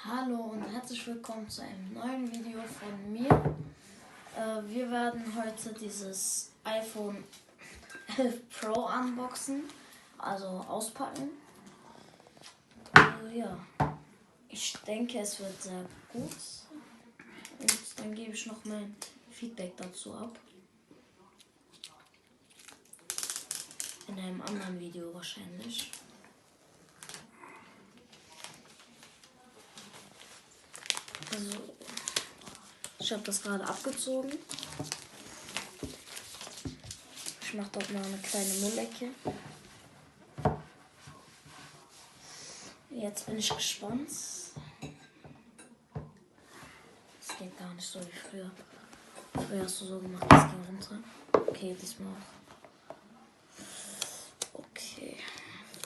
Hallo und herzlich willkommen zu einem neuen Video von mir. Wir werden heute dieses iPhone 11 Pro unboxen, also auspacken. Ja, ich denke, es wird sehr gut. Und dann gebe ich noch mein Feedback dazu ab. In einem anderen Video wahrscheinlich. Also, ich habe das gerade abgezogen. Ich mache dort mal eine kleine Müllecke. Jetzt bin ich gespannt. Es geht gar nicht so wie früher. Früher hast du so gemacht, es ging runter. Okay, diesmal auch. Okay.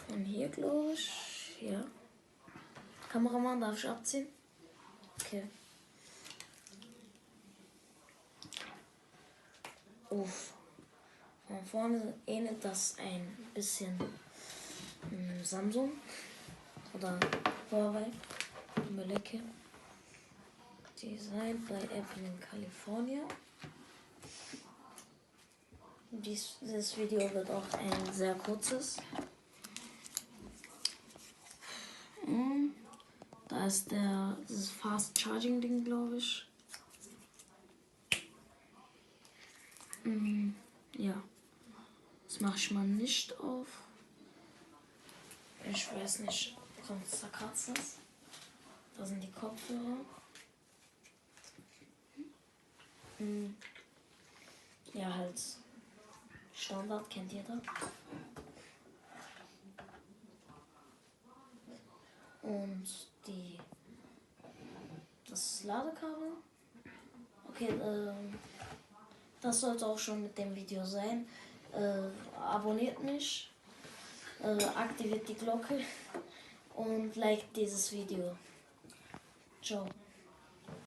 Von hier, glaube ich. Ja. Kameramann, darf ich abziehen? Okay. Uff. Von vorne ähnelt das ein bisschen Samsung oder Huawei. Müllecke. Design bei Apple in Kalifornien. Dieses Video wird auch ein sehr kurzes. Da ist dieses Fast Charging Ding, glaube ich. Ja, das mache ich mal nicht auf. Ich weiß nicht, sonst zerkratzt das. Da sind die Kopfhörer. Ja, halt Standard, kennt ihr das? Und das Ladekabel. Okay, das sollte auch schon mit dem Video sein. Abonniert mich, aktiviert die Glocke und liked dieses Video. Ciao.